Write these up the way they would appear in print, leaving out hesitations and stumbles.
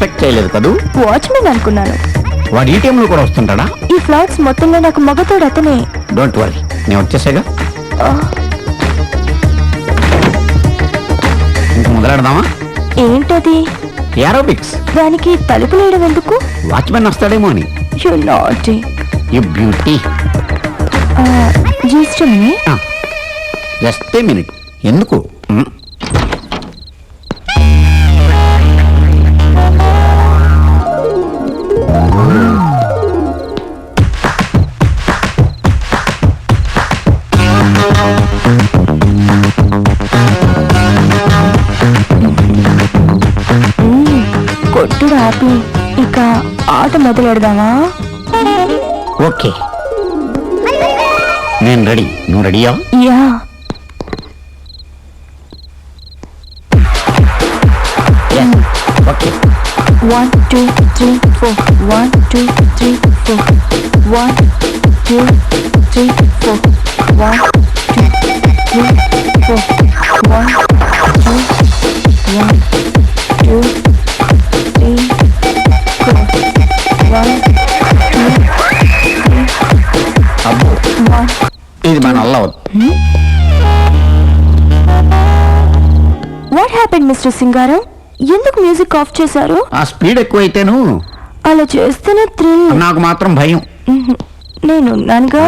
Expect చేయలేదు కదూ. Watchman అనుకున్నాను. వాడు ఈ టైంలో కూడా వస్తుంటాడా? ఈ ఫ్లాట్స్ మొత్తంలో నాకు మగతోడు అతనే. డోంట్ వరీ, నేను వచ్చేసాగా. ఇంక మొదలెడదామా? ఏంటది? ఏరోబిక్స్. దానికి తలుపు లేయడం ఎందుకు? వాచ్మెన్ వస్తాడేమో అని. You naughty. You beauty. Just a minute. ఎందుకు? కొట్టుడు ఆపి ఇక ఆట మొదలెడదామా? ఓకే, నేను రెడీ. నువ్వు రెడీయా? యా. ఓకే. 1 2 3 4 1 2 3 4 1 2 3 4 1 2 3 4 1 2 1 2 3 4 1 2 3 అబ్బో, 1. ఇది మన వల్ల అవదు. వాట్ హ్యాపెండ్ మిస్టర్ సింగారం? ఎందుకు మ్యూజిక్ ఆఫ్ చేశారు? ఆ స్పీడ్ ఎక్కువైతేను అలా చేస్తేనే థ్రిల్. నాకు మాత్రం భయం. నేను ఉన్నానుగా.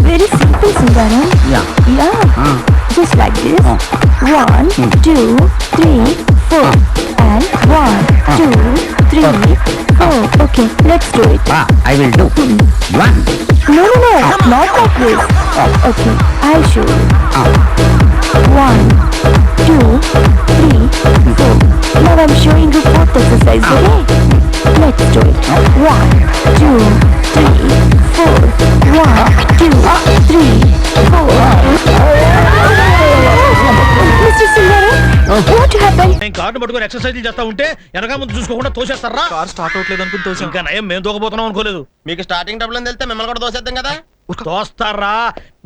వెరీ సింపుల్ సింగారం. Yeah. Just like this. 1 2 3 4 and 1 2 3 4. Okay, let's do it. I will do. 1 No, not like this. Okay, I'll show you. 1 2 3 4. Now I'm showing you fourth exercise, okay? Let's do it. 1 2 3 4 1 2 3 4. Mr. Singaram, what happened? నేను card పట్టుకొని exercise చేస్తా ఉంటే వెనక ముందు చూసుకోకుండా తోసేస్తారా? Car start అవట్లేదు అనుకుని తోసాం. ఇంకా నయం మేము దూకపోతున్నాం అనుకోలేదు. మీకు స్టార్టింగ్ డబ్బులు తెలితే మిమ్మల్ని కూడా దోసేద్దాం కదా. తోస్తారా?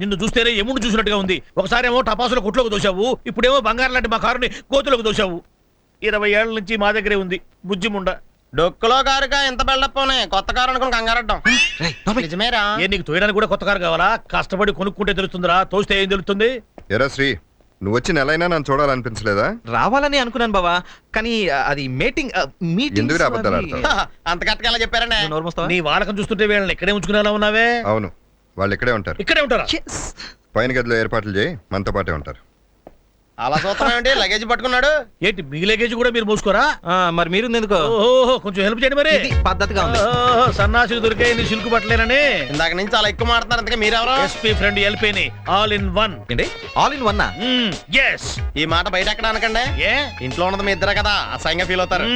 నిన్ను చూస్తేనే ఎముడు చూసినట్టుగా ఉంది. ఒకసారి ఏమో టపాసులో కొట్లోకి దోశావు, ఇప్పుడేమో బంగారం లాంటి మా కారుని కోతులోకి దోశావు. 20 ఏళ్ల నుంచి మా దగ్గరే ఉంది బుజ్జి ముండ. డొక్కులో కారుగా ఎంత బిల్డప్ కొత్త కారు అనుకుని కంగారడ్డాం. నిజమేరా? ఏ నీకు తోయడానికి కూడా కొత్త కారు కావాలా? కష్టపడి కొనుక్కుంటే తెలుస్తుందిరా, తోస్తే ఏం తెలుస్తుంది? ఎరా శ్రీ, నువ్వు వచ్చి నెలైనా నన్ను చూడాలనిపించలేదా? రావాలని అనుకున్నాను బావా, కానీ అది మీటింగ్ ఎందుకు అబద్ధాలు ఆడతావు? అంత కరెక్ట్గా ఎలా చెప్పారండి? నీ వాడకం చూస్తుంటే వీళ్ళని ఇక్కడే ఉంచుకునేలా ఉన్నావే. అవును, వాళ్ళు ఇక్కడే ఉంటారు. ఇక్కడే ఉంటారా? పైన గదిలో ఏర్పాట్లు చేయి, మనతో పాటే ఉంటారు. అలా చూస్తున్నామండి. లగేజ్ పట్టుకున్నాడు ఏంటి మీ లగేజ్ కూడా మీరు మోసుకోరా? మరి మీరు ఎందుకు? ఓహో, కొంచెం హెల్ప్ చేయండి మరి. పద్ధతిగా ఉంది. సన్నాసులు దొరికే నీ సిల్క్ బట్టలేనని ఇందాక నుంచి చాలా ఎక్కువ మాట్లాడుతున్నారు. అందుకే మీరెవరో? ఎస్పీ ఫ్రెండ్ ఎల్పీని ఆల్ ఇన్ వన్. ఏంటి ఆల్ ఇన్ వన్? ఎస్. ఈ మాట బయట ఎక్కడ అనకండి. ఏ ఇంట్లో ఉన్నది మీ ఇద్దరే కదా, అసహ్యంగా ఫీల్ అవుతారు.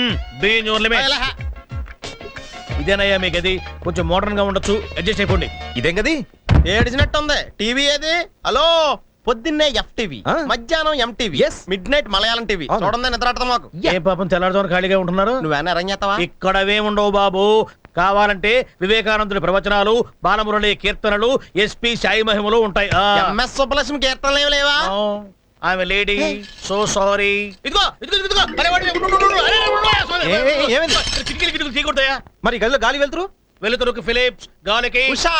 ఇదేనయ్యా మీ గది. కొంచెం మోడర్న్ గా ఉండొచ్చు, అడ్జస్ట్ అయిపోండి. ఇదేం గది? ఏడిచినట్టు ఉంది. టీవీ ఏది? హలో, పొద్దున్నే FTV, మధ్యాహ్నం MTV, mid night Malayalam TV. చూడండి నిద్రాటం మాకు. ఏ పాపం తెల్లారుతో ఖాళీగా ఉంటున్నారు? నువ్వేనా అరేంజ్ చేస్తావా? ఇక్కడవే ఉండవు బాబు. కావాలంటే వివేకానందుడి ప్రవచనాలు, బాలమురళి కీర్తనలు, ఎస్పీ సాయి మహిమలు ఉంటాయి. MS సుబ్బలక్ష్మి కీర్తనలు ఏమి లేవా? I'm lady, so sorry. తీయకూడదయా? మరి గదిలో గాలి వెళ్తురు? వెలుతురుకు ఫిలిప్స్, గాలికి ఉషా.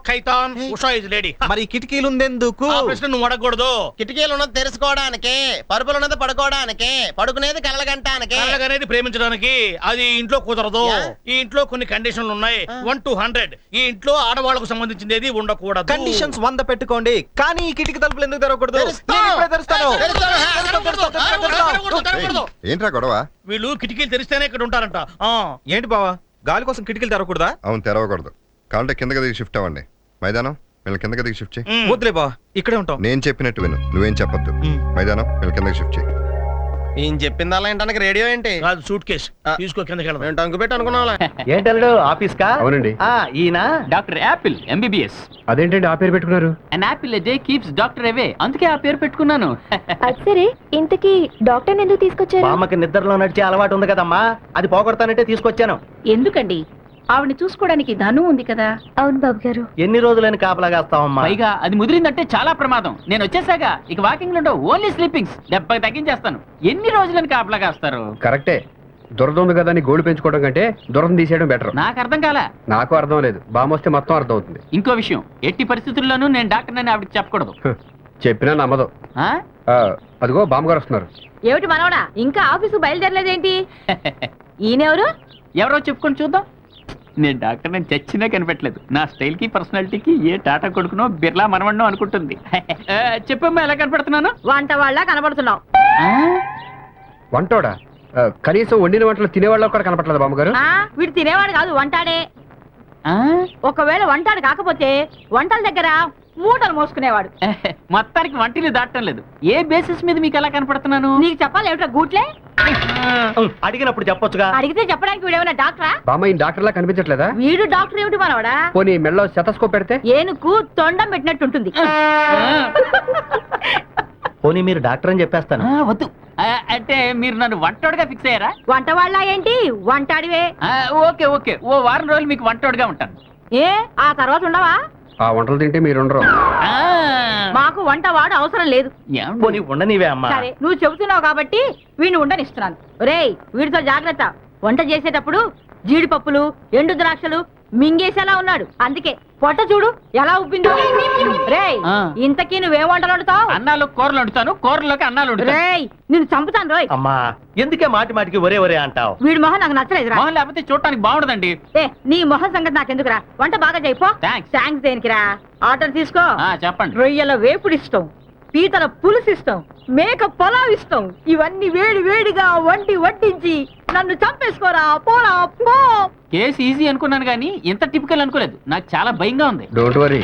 ఖైతాన్. Usha is lady. మరి కిటికీలు ఉందెందుకు? ఆ ప్రశ్న నువ్వు అడగకూడదు. కిటికీలు ఉన్నది తెరుచుకోవడానికి, పరుపులు ఉన్నది పడుకోవడానికి, పడుకునేది కలగంటానికి, కలగనేది ప్రేమించడానికి. అది ఇంట్లో కుదరదు. ఈ ఇంట్లో కొన్ని కండిషన్లు ఉన్నాయి. 1 to 100. ఈ ఇంట్లో ఆడవాళ్లకు సంబంధించింది ఏది ఉండకూడదు. కండిషన్స్ 100 పెట్టుకోండి, కానీ ఈ కిటికీ తలుపులు ఎందుకు తెరవకూడదు? ఏంట్రా గొడవ? వీళ్ళు కిటికీలు తెరిస్తేనే ఇక్కడ ఉంటారంట. ఏంటి బావా, గాలి కోసం కిటికీలు తెరవకూడదా? అవును, తెరవకూడదు. కావాలంటే కింద గదికి షిఫ్ట్ అవ్వండి. మైదానం, వీళ్ళ కింద గదికి షిఫ్ట్ చేయి. వద్దులే బావా, ఇక్కడే ఉంటాం. నేను చెప్పినట్టు విను, నువ్వేం చెప్పొద్దు. మైదానం, వీళ్ళ కిందకి షిఫ్ట్ చేయి. ఈయన చెప్పిందల్లా ఏంటానికి రేడియో ఏంటి? కాదు, సూట్ కేసు తీసుకో, కిందకి వెళ్దాం. నేను టంకు పెట్టి అనుకున్నా. ఏంటల్లుడు, ఆఫీస్ కా? అవునండి. ఈయన డాక్టర్ యాపిల్ MBBS. అదేంటండి ఆ పేరు పెట్టుకున్నారు? An apple a day keeps doctor away. అందుకే ఆ పేరు పెట్టుకున్నాను. సరే, ఇంతకీ డాక్టర్ ఎందుకు తీసుకొచ్చారు? మామకి నిద్రలో నడిచే అలవాటు ఉంది కదమ్మా, అది పోగొడతానంటే తీసుకొచ్చాను. ఎందుకండి? ఆవిడ చూసుకోవడానికి ధను ఉంది కదా. అవును బాబు గారు. ఎన్ని రోజులని కాపలాగాస్తావమ్మా? పైగా అది ముదిరిందంటే చాలా ప్రమాదం. నేను వచ్చేసాక ఇక వాకింగ్ లో ఓన్లీ స్లీపింగ్స్. 70 తగ్గించేస్తాను. ఎన్ని రోజులని కాపలాగాస్తారు? కరెక్టే, దురద ఉంది కదా అని గోల్డ్ పెంచుకోవడం కంటే దురదం తీసేయడం బెటర్. నాకు అర్థం కాలే. నాకు అర్థం లేదు, బామొస్తే మొత్తం అర్థం అవుతుంది. ఇంకో విషయం, ఎట్టి పరిస్థితుల్లోనూ నేను డాక్టర్ అని ఆవిడకి చెప్పకూడదు. చెప్పినా నమ్మదు. ఆ? అదిగో బామ్మగారు వస్తున్నారు. ఏమిటి మనవడా ఇంకా ఆఫీసు బయలుదేరలేదేంటి? ఈయనెవరు? ఎవరో చెప్పుకొని చూద్దాం. నేను డాక్టర్ నేను చచ్చినా కనిపెట్టలేదు. నా స్టైల్ కి పర్సనాలిటీకి ఏ టాటా కొడుకునో బిర్లా మనవన్నో అనుకుంటుంది. చెప్పమ్మా ఎలా కనపడుతున్నాను? వంట వాళ్ళ కనబడుతున్నావు. ఆ? వంటోడా? కనీసం వండిన వంటలు తినేవాళ్ళు కూడా కనపట్లేదు బామ్మగారు. వీడు తినేవాడు కాదు, వంటాడే. ఆ? ఒకవేళ వంటాడు కాకపోతే వంటల దగ్గర మూటలు మోసుకునేవాడు. మొత్తానికి వంటిని దాటం లేదు. ఏ బేసిస్ మీద మీకు ఎలా కనపడుతున్నాను? నీకు చెప్పాలి ఏమిటా గూట్లే? అడిగినప్పుడు చెప్పొచ్చుగా. అడిగితే చెప్పడానికి వీడేమైనా డాక్టరా? బామ్మ ఈ డాక్టర్ లా కనిపించట్లేదా? వీడు డాక్టర్ ఏమిటి మనవడా? పోనీ మెళ్ళో స్టెతస్కోప్ పెడితే? ఏనుకు తొండం పెట్టినట్టుంటుంది. పోనీ మీరు డాక్టర్ అని చెప్పేస్తాను. వద్దు. అంటే మీరు నన్ను వంటోడుగా ఫిక్స్ అయ్యారా? వంట వాళ్ళ ఏంటి, వంటాడివే. ఓకే ఓకే, ఓ వారం రోజులు మీకు వంటోడుగా ఉంటాను. ఏ ఆ తర్వాత ఉండవా? ఆ వంటలు తింటే మీరుండరు. మాకు వంట వాడు అవసరం లేదు. పోనీ ఉండనివే అమ్మా. సరే నువ్వు చెబుతున్నావు కాబట్టి వీడిని ఉండనిస్తున్నాను. రేయ్ వీడితో జాగ్రత్త. వంట చేసేటప్పుడు జీడిపప్పులు ఎండు ద్రాక్షలు మింగేసేలా ఉన్నాడు. అందుకే పొట్ట చూడు ఎలా ఉబ్బిందో. రేయ్ ఇంతకీ నువ్వేం వంటలు వండుతావు? అన్నాలు కూరలు వండుతాను, కూరలోకి అన్నాలు వండుతాను. రేయ్ నిన్ను చంపుతాను రోయ్. అమ్మా ఎందుకే మాటి మాటికి ఒరే ఒరే అంటావు? వీడి మొహం నాకు నచ్చలేదురా. మొహం లేకపోతే చూడటానికి బాగుండదండి. ఏ నీ మొహం సంగతి నాకెందుకురా? వంట బాగా చేయిపో. థ్యాంక్స్ దేనికిరా? ఆర్డర్ తీసుకో. చెప్పండి. రొయ్యల వేపుడు ఇస్తాం, పీతల పులుసు ఇస్తాం, మేక పొలావ్ ఇస్తాం. ఇవన్నీ వేడి వేడిగా వడ్డించి నన్ను చంపేసుకోరా. పోరా పో. కేసు ఈజీ అనుకున్నాను కానీ ఇంత టిపికల్ అనుకోలేదు. నాకు చాలా భయంగా ఉంది. డోంట్ వరీ,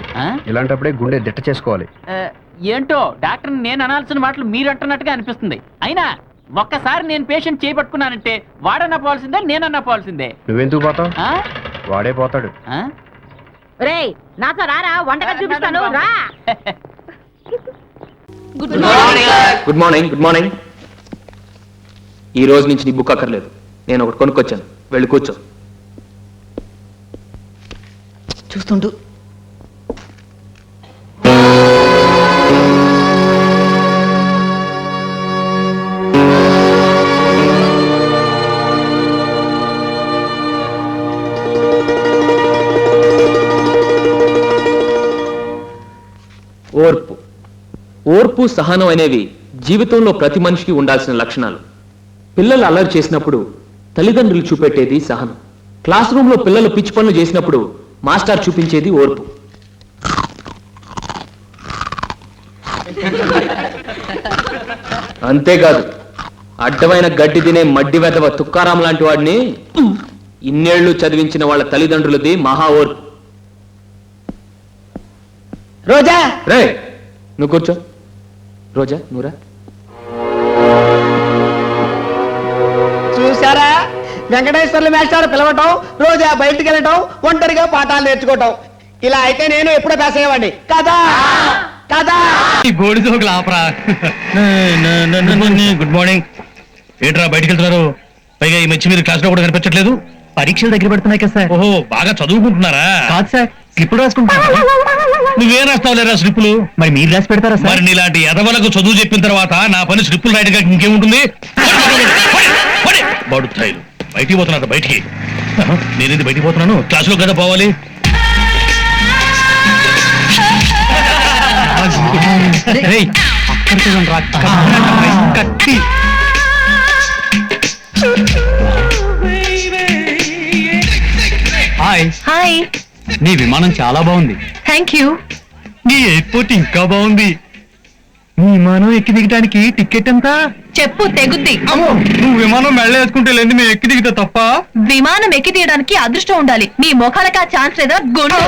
ఇలాంటప్పుడే గుండె దిట్ట చేసుకోవాలి. ఏంటో డాక్టర్ నేను అనాల్సిన మాటలు మీరు అంటున్నట్టుగా అనిపిస్తుంది. అయినా ఒక్కసారి నేను పేషెంట్ చేపట్టుకున్నానంటే వాడన్నా పోవాల్సిందే, నేనన్నా పోవాల్సిందే. నువ్వెందుకు పోతావు? వాడే పోతాడు. రేయ్ నాతో రారా, వంటగా చూపిస్తాను రా. Good morning. Good morning. ఈ రోజు నుంచి నీ బుక్ అక్కర్లేదు. నేను ఒకటి కొనుక్కొచ్చాను, వెళ్ళి కూర్చో. చూస్తుంటూ ఓర్పు, ఓర్పు, సహనం అనేవి జీవితంలో ప్రతి మనిషికి ఉండాల్సిన లక్షణాలు. పిల్లలు అల్లరి చేసినప్పుడు తల్లిదండ్రులు చూపెట్టేది సహనం. క్లాస్ రూమ్ లో పిల్లలు పిచ్చి పనులు చేసినప్పుడు మాస్టర్ చూపించేది ఓర్పు. అంతేకాదు అడ్డమైన గడ్డి తినే మడ్డి వెదవ తుక్కారాం లాంటి వాడిని ఇన్నేళ్లు చదివించిన వాళ్ళ తల్లిదండ్రులది మహా ఓర్పు. రోజా రే నువ్వు కూర్చో. రోజా నువ్వురా. చూసారా, వెంకటేశ్వర్లు మేస్టారు పిలవటం, రోజా బయటికి వెళ్ళటం, ఒంటరిగా పాఠాలు నేర్చుకోవటం. ఇలా అయితే నేను ఎప్పుడో పాస్ అయ్యేవాడిని కదా కదా. Good morning. ఏంట్రా బయటికి వెళ్తున్నారు? పైగా ఈ మధ్య మీరు క్లాస్ లో కూడా కనిపించట్లేదు. పరీక్షలు దగ్గర పడుతున్నాయి కదా సార్. ఓహో బాగా చదువుకుంటున్నారా? కాదు సార్, స్లిప్పులు రాసుకుంటారా? నువ్వేం రాస్తావులేరా స్లిప్పులు? మరి మీరు రాసి పెడతారా సార్? మరి నీలాంటి ఎదవలకు చదువు చెప్పిన తర్వాత నా పని స్లిప్పులు రాయడం ఇంకేముంటుంది? బడుతాయిలు బయటికి పోతున్నా. బయటికి నేనేది బయటికి పోతున్నాను, క్లాసులో కదా పోవాలి. హాయ్. నీ విమానం చాలా బాగుంది. Thank you. నీ ఎయిర్పోర్ట్ ఇంకా బాగుంది. నీ విమానం ఎక్కి దిగడానికి టికెట్ ఎంత? చెప్పు తెగుద్ది. నువ్వు విమానం మెళ్ళ వేసుకుంటే లేదు, మేము ఎక్కి దిగుతా తప్ప. విమానం ఎక్కి తీయడానికి అదృష్టం ఉండాలి. మీ ముఖాలకు ఆ ఛాన్స్ లేదా? గుండు.